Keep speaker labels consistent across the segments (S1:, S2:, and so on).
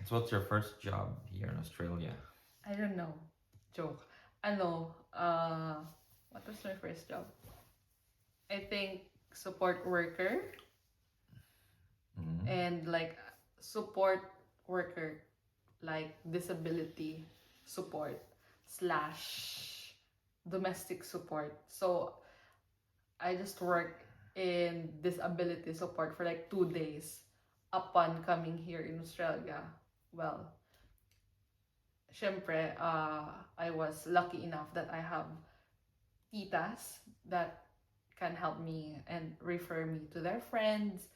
S1: So what's your first job here in Australia?
S2: I don't know. Joke. What was my first job? I think support worker
S1: Mm-hmm.
S2: and like support worker, like disability support slash domestic support. So I just work in disability support for like 2 days upon coming here in Australia. Well, syempre, I was lucky enough that I have titas that can help me and refer me to their friends.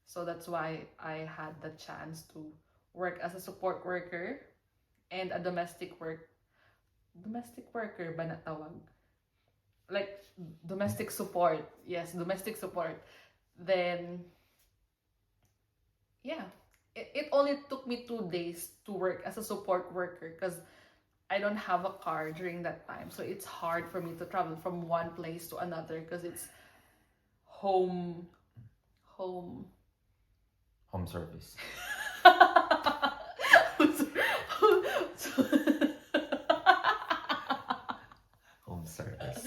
S2: So that's why I had the chance to work as a support worker and a domestic worker ba natawag? Like domestic support. Yes, domestic support. Then yeah, it only took me 2 days to work as a support worker because I don't have a car during that time. So it's hard for me to travel from one place to another because it's home home
S1: Home service. Home service.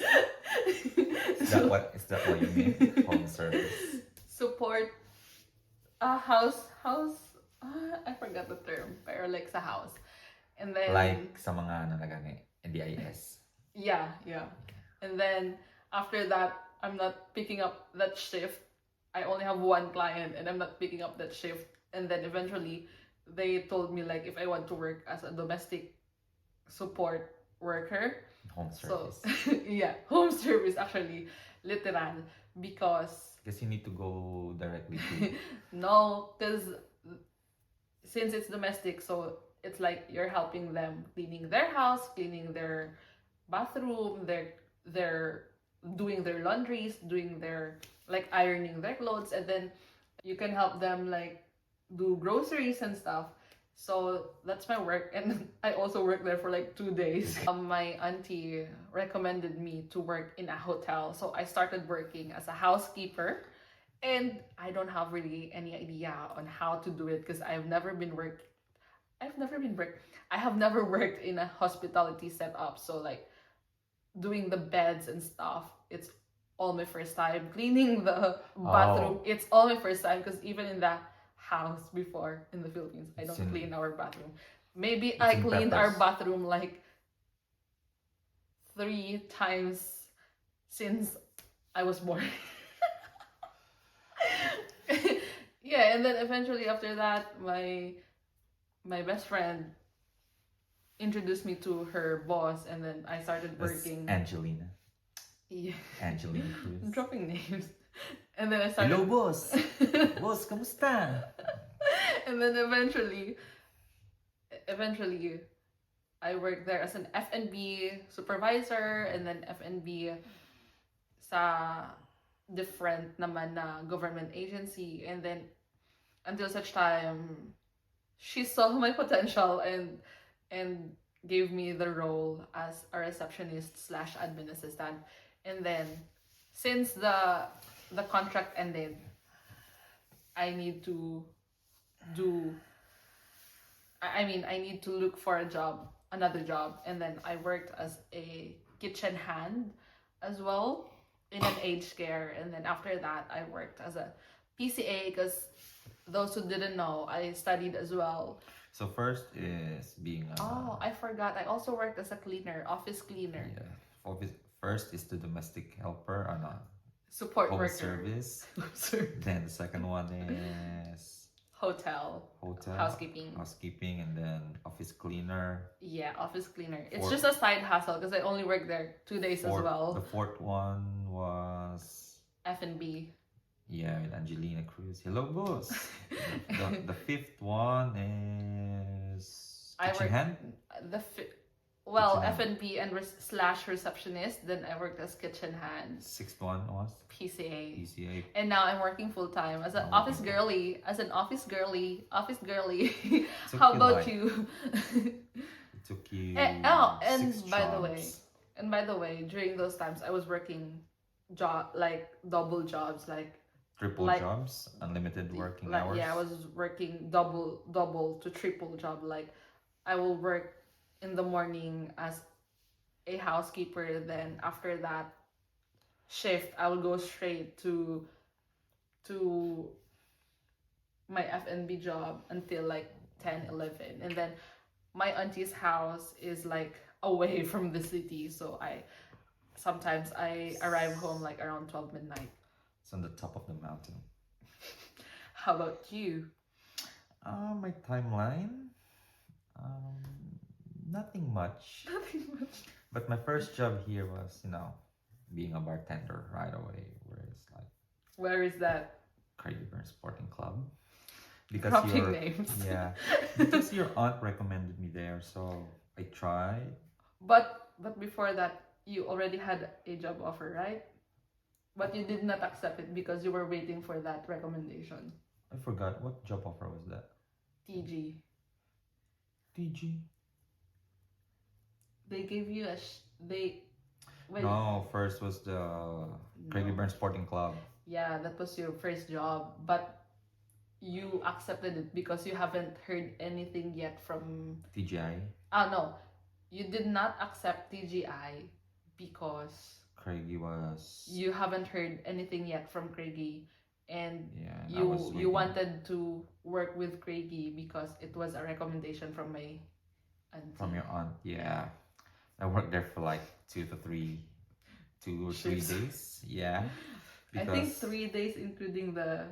S1: Is that what you mean? Home service.
S2: Support house I forgot the term pero like sa house and then
S1: Like sa mga nalagani NDIS.
S2: yeah and then after that I'm not picking up that shift. I only have one client and I'm not picking up that shift, and then eventually they told me like if I want to work as a domestic support worker.
S1: Home
S2: So
S1: service.
S2: yeah, home service actually, literal, because
S1: Because you need to go directly to
S2: no, because since it's domestic, so it's like you're helping them cleaning their house, cleaning their bathroom, they're doing their laundries, doing their like ironing their clothes, and then you can help them like do groceries and stuff. So that's my work, and I also worked there for like 2 days. My auntie recommended me to work in a hotel, so I started working as a housekeeper, and I don't have really any idea on how to do it because I have never worked in a hospitality setup. So like doing the beds and stuff, it's all my first time. Cleaning the bathroom, it's all my first time because even in the house before in the Philippines, I don't clean our bathroom. Maybe I cleaned our bathroom like 3 times since I was born. Yeah, and then eventually after that, my best friend introduced me to her boss, and then I started working.
S1: Angelina.
S2: Yeah.
S1: Angelina Cruz.
S2: I'm dropping names. And then I started.
S1: Hello, boss. Boss, kamusta?
S2: And then eventually, I worked there as an F&B supervisor, and then F&B sa different naman na government agency, and then until such time she saw my potential and gave me the role as a receptionist slash admin assistant. And then since the contract ended, I need to do I mean I need to look for another job, and then I worked as a kitchen hand as well in an aged care, and then after that I worked as a PCA because those who didn't know, I studied as well.
S1: So first is being a...
S2: Oh, I forgot. I also worked as a cleaner, office cleaner.
S1: Yeah. First is the domestic helper on a
S2: Support
S1: home
S2: worker.
S1: service. Then the second one is
S2: Hotel. Housekeeping.
S1: And then office cleaner.
S2: Yeah, office cleaner. It's just a side hustle because I only worked there 2 days as well.
S1: The fourth one was
S2: F&B.
S1: Yeah, with Angelina Cruz. Hello, boss. the fifth one is kitchen hand.
S2: F&B and slash receptionist. Then I worked as kitchen hand.
S1: Sixth one was
S2: PCA. And now I'm working full time as an office girly. How about you?
S1: It took you.
S2: By the way, during those times I was working double jobs, like
S1: Triple
S2: Like,
S1: jobs, unlimited working hours.
S2: Yeah, I was working double to triple job. Like, I will work in the morning as a housekeeper, then after that shift I will go straight to my F&B job until like 10, 11, and then my auntie's house is like away from the city, so sometimes I arrive home like around 12 midnight.
S1: It's on the top of the mountain.
S2: How about you?
S1: My timeline, um, nothing much.
S2: Nothing much.
S1: But my first job here was, being a bartender right away.
S2: Where is that?
S1: Craigieburn Sporting Club. Because
S2: Dropping names.
S1: Yeah, because your aunt recommended me there, so I tried.
S2: But before that, you already had a job offer, right? But you did not accept it because you were waiting for that recommendation.
S1: I forgot what job offer was that.
S2: TG.
S1: TG.
S2: They gave you
S1: No, first was the Craigieburn Sporting Club.
S2: Yeah, that was your first job, but you accepted it because you haven't heard anything yet from
S1: TGI.
S2: No, you did not accept TGI because
S1: Craigie was.
S2: you haven't heard anything yet from Craigie, and
S1: Yeah,
S2: you wanted to work with Craigie because it was a recommendation from my auntie.
S1: From your aunt, yeah. I worked there for like 2 or 3 days. Yeah.
S2: I think 3 days, including the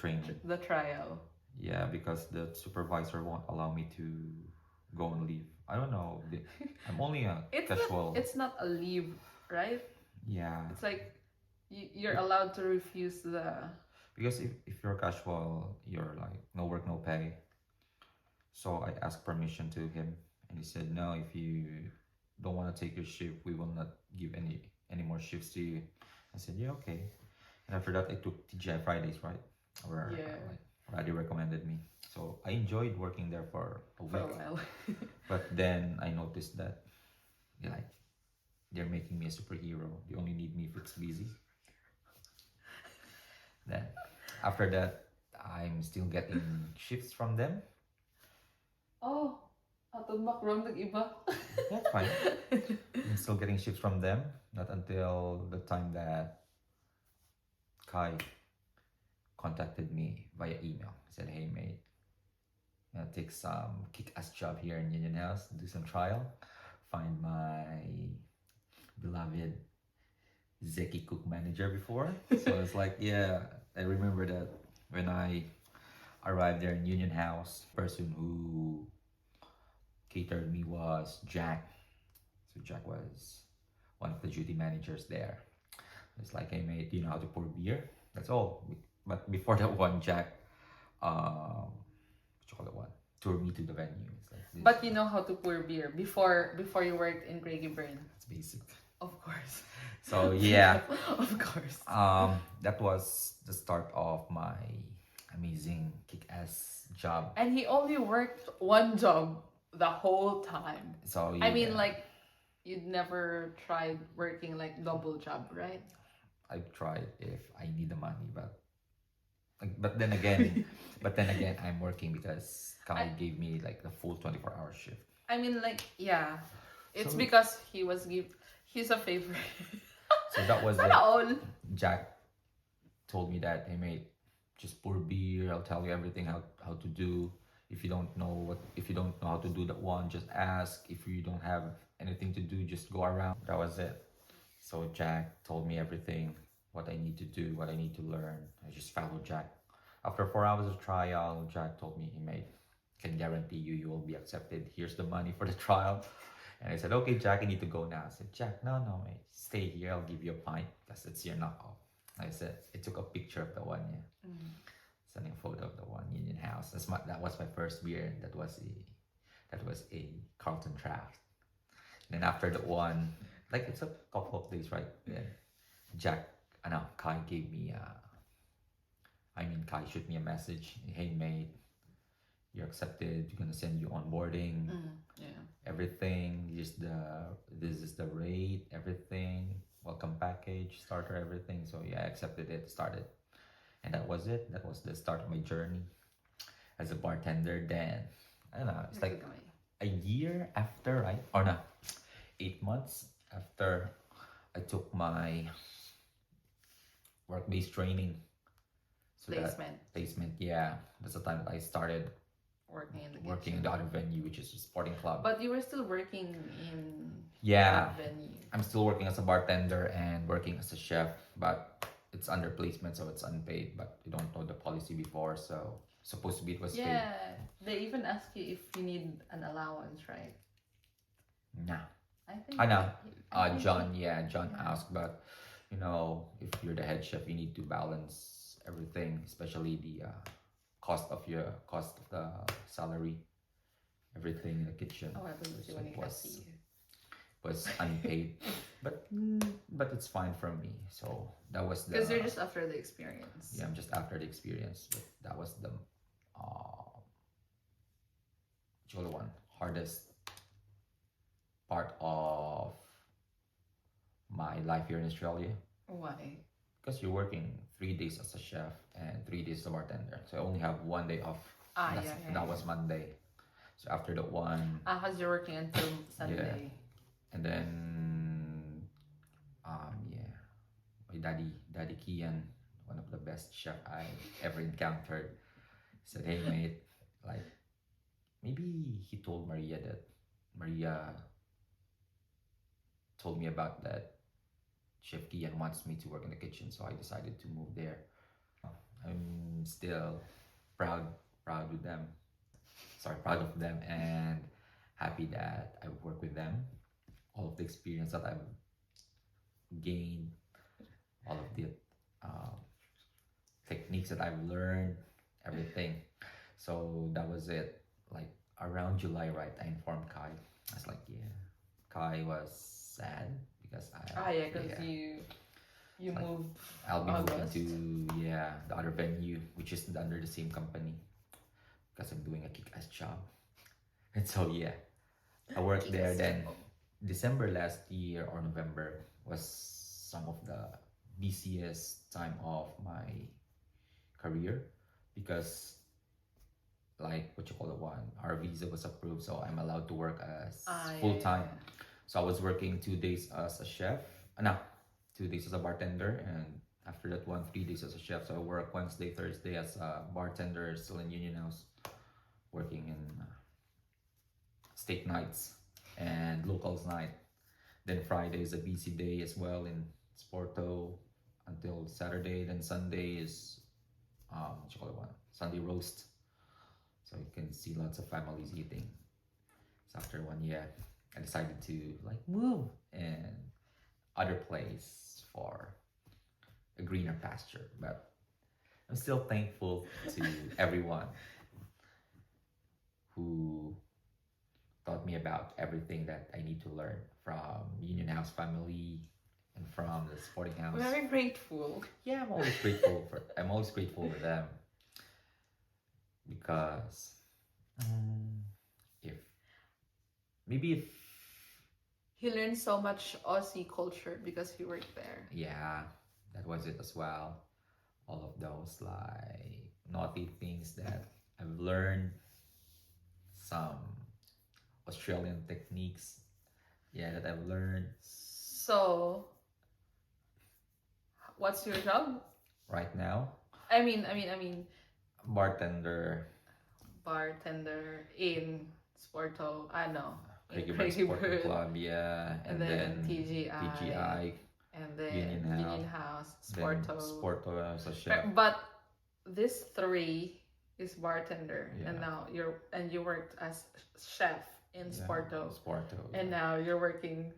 S1: training.
S2: The trial.
S1: Yeah, because the supervisor won't allow me to go on leave. I don't know. I'm only a casual.
S2: It's not a leave, right?
S1: Yeah.
S2: It's like you're allowed to refuse the.
S1: Because if you're casual, you're like no work, no pay. So I asked permission to him, and he said, "No, if you don't want to take your shift, we will not give any more shifts to you." I said, "Yeah, okay." And after that, I took TGI Fridays, right? Where Raddy recommended me. So I enjoyed working there for a week.
S2: For a while.
S1: But then I noticed that they're making me a superhero. They only need me if it's busy. Then after that, I'm still getting shifts from them.
S2: Oh, atong background nag-iba.
S1: That's fine. I'm still getting shifts from them. Not until the time that Kai contacted me via email. He said, "Hey mate, take some kick-ass job here in Union House, do some trial, find my beloved Zeki cook manager before." So it's like, yeah, I remember that when I arrived there in Union House, the person who catered me was Jack. So Jack was one of the duty managers there. It's like, "Hey mate, do you know how to pour beer?" That's all. But before that one, Jack, what you call it, one, toured me to the venue. It's like this.
S2: But you know how to pour beer before you worked in Craigieburn.
S1: It's basic.
S2: Of course.
S1: So yeah.
S2: Of course.
S1: That was the start of my amazing kick-ass job.
S2: And he only worked one job the whole time.
S1: So yeah.
S2: I mean, like, you'd never tried working like double job, right?
S1: I've tried if I need the money, but then again, I'm working because Kai gave me like the full 24-hour shift.
S2: I mean, like, yeah, it's
S1: So-
S2: because he's a favorite.
S1: So that was
S2: Sana all.
S1: Jack told me that, "Hey mate, just pour beer. I'll tell you everything how to do. If you don't know how to do that one, just ask. If you don't have anything to do, just go around." That was it. So Jack told me everything, what I need to do, what I need to learn. I just followed Jack. After 4 hours of trial, Jack told me, "Hey mate, can guarantee you will be accepted. Here's the money for the trial." And I said, "Okay, Jack, I need to go now." I said, "Jack, no, mate, stay here. I'll give you a pint because it's your knockoff." I said, I took a picture of the one, yeah. Sending a photo of the one Union House. That was my first beer. That was a Carlton Draft. And then after that one, like it's a couple of days, right? Then Kai gave me Kai shoot me a message. "Hey mate, you're accepted. You're gonna send you onboarding,
S2: Yeah.
S1: everything. This is the rate, everything, welcome package, starter, everything." So yeah, I accepted it, started. And that was it. That was the start of my journey as a bartender. Then I don't know. It's like a year after, right? Or no, 8 months after I took my work-based training. So placement, yeah. That's the time that I started
S2: working in the
S1: working in
S2: kitchen.
S1: the other venue, which is a sporting club.
S2: But you were still working in
S1: Yeah,
S2: that venue.
S1: I'm still working as a bartender and working as a chef, but it's under placement, so it's unpaid. But we don't know the policy before, so supposed to be it was paid.
S2: Yeah, they even ask you if you need an allowance, right?
S1: Nah.
S2: I
S1: know.
S2: think
S1: John asked, but you know, if you're the head chef, you need to balance everything, especially the cost of the salary, everything in the kitchen.
S2: Oh, I believe
S1: So
S2: you when
S1: it
S2: you see.
S1: was unpaid, but it's fine for me. So that was the
S2: Because you're just after the experience.
S1: yeah, I'm just after the experience, but that was the one hardest part of my life here in Australia.
S2: Why?
S1: Because you're working 3 days as a chef and 3 days as a bartender, so I only have one day off. And that was Monday. So after that one,
S2: because you're working until Sunday.
S1: and then my daddy Kian, one of the best chef I ever encountered, said, "Hey mate, like maybe he told Maria that Maria told me about that Chef Kian wants me to work in the kitchen, so I decided to move there." I'm still proud with them. Proud of them and happy that I work with them. All of the experience that I've gained, all of the techniques that I've learned, everything. So that was it. Like around July, right? I informed Kai. I was like, yeah. Kai was sad because
S2: you moved.
S1: I'll be
S2: August.
S1: moving to the other venue, which is under the same company, because I'm doing a kick-ass job. And so I worked there. Then December last year or November was some of the busiest time of my career, because like what you call it one, our visa was approved, so I'm allowed to work as full time. So I was working 2 days as a chef, 2 days as a bartender, and after that 3 days as a chef. So I work Wednesday, Thursday as a bartender, still in Union House, working in steak nights and locals night. Then Friday is a busy day as well in Sporto until Saturday. Then Sunday is what you call it one, Sunday roast. So you can see lots of families eating. So after 1 year, I decided to like move and other place for a greener pasture. But I'm still thankful to everyone who taught me about everything that I need to learn, from Union House family and from the sporting house.
S2: Very grateful.
S1: Yeah, I'm always grateful for them, because if
S2: he learned so much Aussie culture because he worked there.
S1: Yeah, that was it as well. All of those like naughty things that I've learned, some Australian techniques, that I've learned.
S2: So, what's your job
S1: right now?
S2: I mean,
S1: bartender
S2: in Sporto. I know.
S1: Crazy Bird Club, and then TGI,
S2: and then
S1: Union
S2: House,
S1: Sporto as a chef.
S2: But this 3 is bartender, and now you worked as chef in Sporto. And now you're working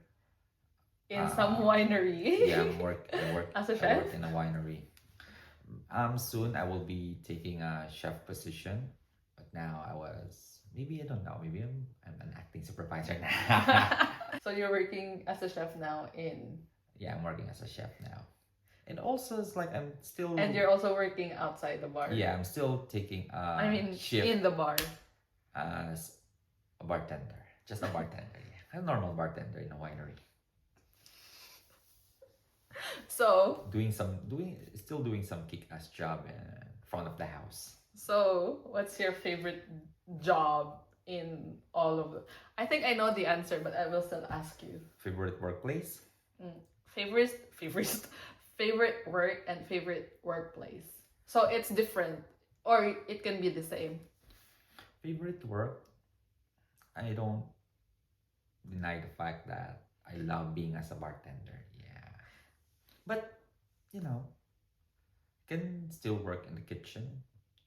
S2: in some winery.
S1: Yeah, I work
S2: as a chef.
S1: I work in a winery. Soon I will be taking a chef position, but now maybe I'm an acting supervisor now.
S2: So you're working as a chef now
S1: I'm working as a chef now. And also it's like I'm still.
S2: And you're also working outside the bar.
S1: Yeah, I'm still taking shift
S2: in the bar
S1: as a bartender. Just a bartender, a normal bartender in a winery.
S2: So,
S1: still doing some kick-ass job in front of the house.
S2: so what's your favorite job in all of them? I think I know the answer, but I will still ask you.
S1: Favorite workplace?
S2: Favorite work and favorite workplace. So it's different, or it can be the same.
S1: Favorite work? I don't deny the fact that I love being as a bartender. Yeah. But, you know, can still work in the kitchen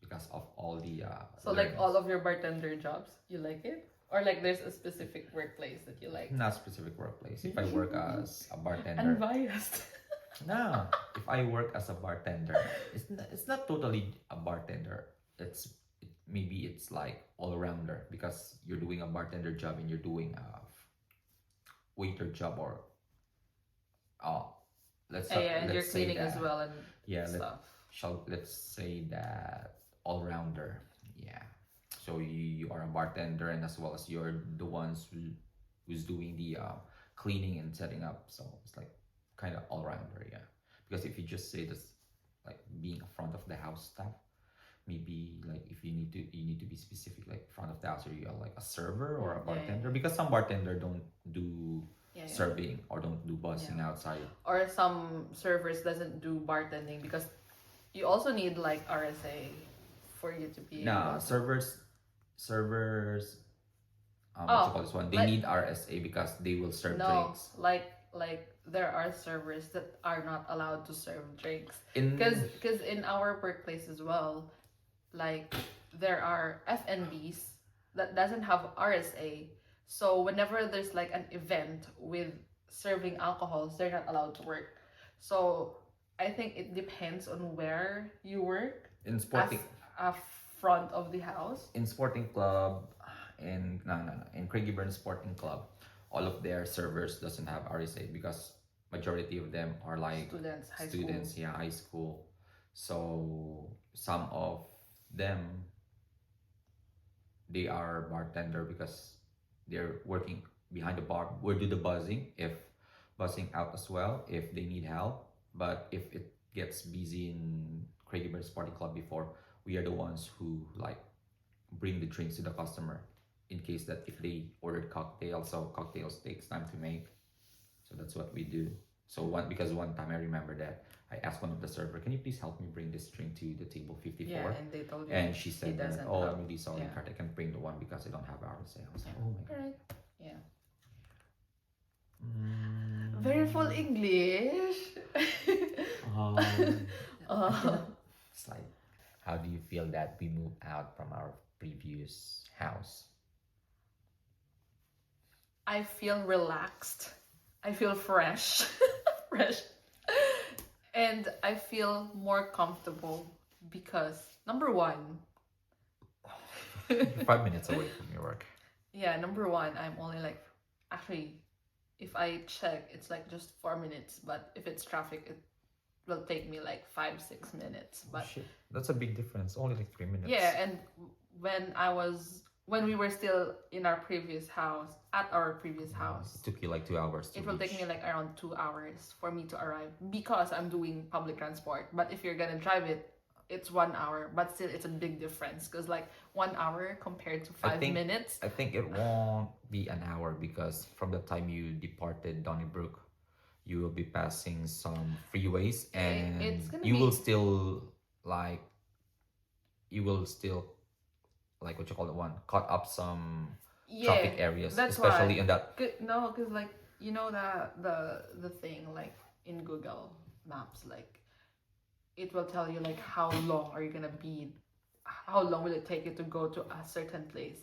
S1: because of all the
S2: So like
S1: learnings.
S2: all of your bartender jobs, you like it? Or like there's a specific workplace that you like?
S1: Not specific workplace. If I work as a bartender,
S2: Unbiased.
S1: no. If I work as a bartender, it's not totally a bartender. Maybe it's like all rounder because you're doing a bartender job and you're doing a waiter job or uh
S2: Yeah, and you're
S1: let's say
S2: cleaning as
S1: that
S2: well and
S1: yeah
S2: stuff.
S1: let's say that all rounder. Yeah. So you are a bartender and as well as you're the ones who's doing the cleaning and setting up. So it's like kind of all rounder, yeah. Because if you just say this like being a front of the house staff, maybe like if you need to be specific like front of the house or you are like a server or a
S2: Yeah,
S1: bartender because some bartender don't do
S2: Yeah, yeah.
S1: serving or don't do bussing
S2: Yeah.
S1: outside.
S2: Or some servers doesn't do bartending because you also need like RSA for you to be
S1: Nah,
S2: able to-
S1: servers what
S2: Oh,
S1: you call this one? They
S2: like-
S1: need RSA because they will serve
S2: No,
S1: drinks.
S2: like there are servers that are not allowed to serve drinks.
S1: In
S2: Because in our workplace as well, like there are FNBs that doesn't have RSA. So whenever there's like an event with serving alcohols, they're not allowed to work. So I think it depends on where you work
S1: in
S2: as
S1: sporting
S2: a front of the house.
S1: in sporting club in no in Craigie Burn Sporting Club, all of their servers doesn't have RSA because majority of them are like
S2: Students, high
S1: students,
S2: school.
S1: yeah, high school. So some of them they are bartender because they're working behind the bar. We do the buzzing if buzzing out as well if they need help. But if it gets busy in Craigie Burn Sporting Club before, we are the ones who like bring the drinks to the customer in case that if they ordered cocktails, so cocktails takes time to make. So that's what we do. So one time I remember that I asked one of the server, can you please help me bring this drink to the table 54?
S2: Yeah, and they told you.
S1: And she said that,
S2: doesn't
S1: oh,
S2: have-
S1: I'm really sorry,
S2: yeah.
S1: Kurt, I can't bring the one because I don't have RSA. I was like,
S2: Yeah.
S1: oh my god.
S2: Alright. Yeah.
S1: Mm.
S2: Very full English.
S1: Um,
S3: It's like, how do you feel that we moved out from our previous house?
S2: I feel relaxed. I feel fresh. Fresh. And I feel more comfortable because number one,
S1: 5 minutes away from your work.
S2: yeah, number one, I'm only like, actually, if I check, it's like just 4 minutes, but if it's traffic, it will take me like 5-6 minutes. But
S1: Shit, that's a big difference. Only like 3 minutes.
S2: yeah, and when we were still in our previous house, at our previous house,
S1: It took you like 2 hours to
S2: it will take
S1: reach.
S2: me like around 2 hours for me to arrive because I'm doing public transport. But if you're gonna drive it, it's 1 hour. But still, it's a big difference because like 1 hour compared to
S1: I
S2: 5
S1: think-
S2: minutes.
S1: I think it won't be an hour because from the time you departed Donnybrook, you will be passing some freeways and
S2: It's gonna
S1: you
S2: be-
S1: will still like what you call it one cut up some traffic areas,
S2: that's
S1: especially
S2: why.
S1: in that.
S2: No, because like you know the thing like in Google Maps, like it will tell you like how long are you gonna be, how long will it take you to go to a certain place,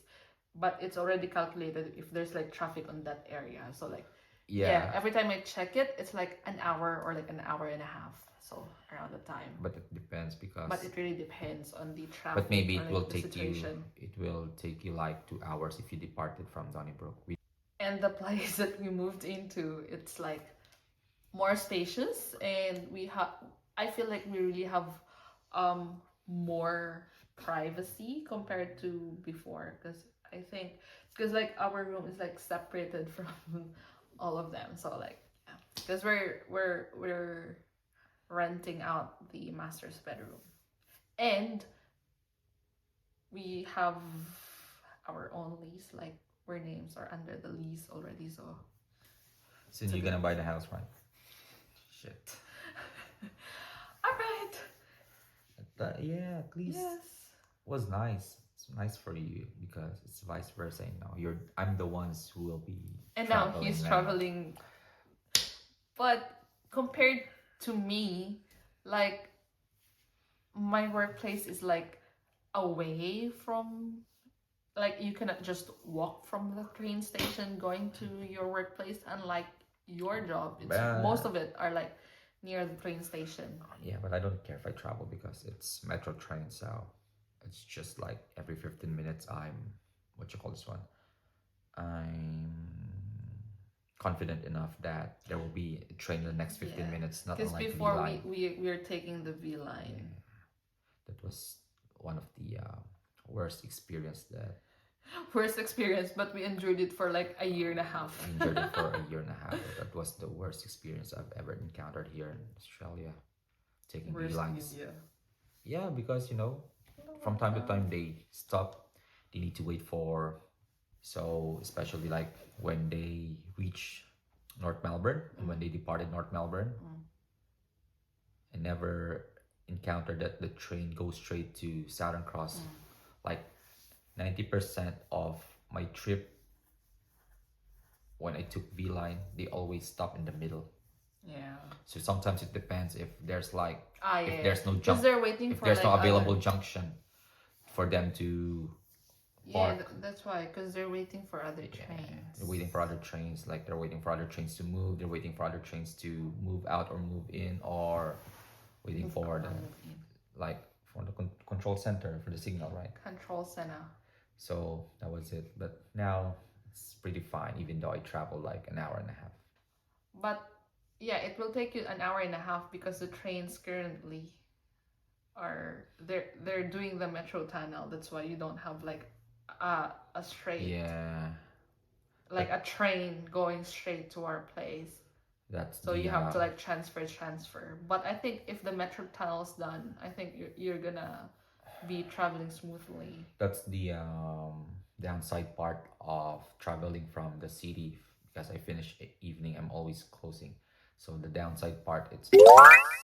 S2: but it's already calculated if there's like traffic on that area. So like
S1: Yeah,
S2: every time I check it, it's like an hour or like an hour and a half. So around the time.
S1: but it depends because.
S2: But it really depends on the traffic.
S1: But maybe
S2: or,
S1: it
S2: like,
S1: will
S2: the
S1: take you.
S2: situation.
S1: It will take you like 2 hours if you departed from Donnybrook.
S2: And the place that we moved into, it's like more spacious, and I feel like we really have more privacy compared to before, because I think because like our room is like separated from all of them, so like because we're renting out the master's bedroom, and we have our own lease. Like our names are under the lease already. So
S1: Soon you're gonna buy the house, right? Shit.
S2: all right.
S1: Yeah, at least
S2: Yes.
S1: was nice. It's nice for you because it's vice versa. You know, I'm the ones who will be.
S2: And now
S1: traveling
S2: he's
S1: now.
S2: traveling. But compared to me, like my workplace is like away from, like you cannot just walk from the train station going to your workplace, unlike your job. It's most of it are like near the train station.
S1: Yeah, but I don't care if I travel because it's metro train, so it's just like every 15 minutes I'm what you call this one? I'm confident enough that there will be a train in the next 15
S2: Yeah.
S1: minutes, not
S2: Because
S1: unlike
S2: before
S1: V-Line.
S2: we're taking the V line.
S1: That was one of the worst experience that
S2: Worst experience, but we endured it for like a year and a half.
S1: I enjoyed it for a year and a half. That was the worst experience I've ever encountered here in Australia. Taking
S2: Worst in
S1: V-Lines.
S2: India.
S1: Yeah, because you know, from time to time they stop. They need to wait for, so especially like when they reach North Melbourne and when they departed North Melbourne, I never encountered that the train goes straight to Southern Cross. Like 90% of my trip when I took V line, they always stop in the middle.
S2: Yeah.
S1: So sometimes it depends if there's like
S2: Yeah.
S1: if there's no
S2: Because
S1: jump,
S2: they're waiting
S1: if
S2: for
S1: there's
S2: like
S1: no available
S2: other...
S1: junction for them to
S2: Yeah,
S1: park.
S2: that's why. Because they're waiting for other trains.
S1: They're waiting for other trains, like they're waiting for other trains to move, they're waiting for other trains to move out or move in, or waiting
S2: Move
S1: for
S2: out
S1: the
S2: or move in.
S1: like for the control center for the signal, right?
S2: Control center.
S1: So that was it. But now it's pretty fine, even though I travel like an hour and a half.
S2: But yeah, it will take you an hour and a half because the trains currently are they're doing the metro tunnel. That's why you don't have like a straight,
S1: Yeah,
S2: like a train going straight to our place.
S1: that's
S2: So
S1: the,
S2: you have to like transfer. But I think if the metro tunnel's done, I think you're gonna be traveling smoothly.
S1: that's the downside part of traveling from the city because I finish evening. I'm always closing. So the downside part it's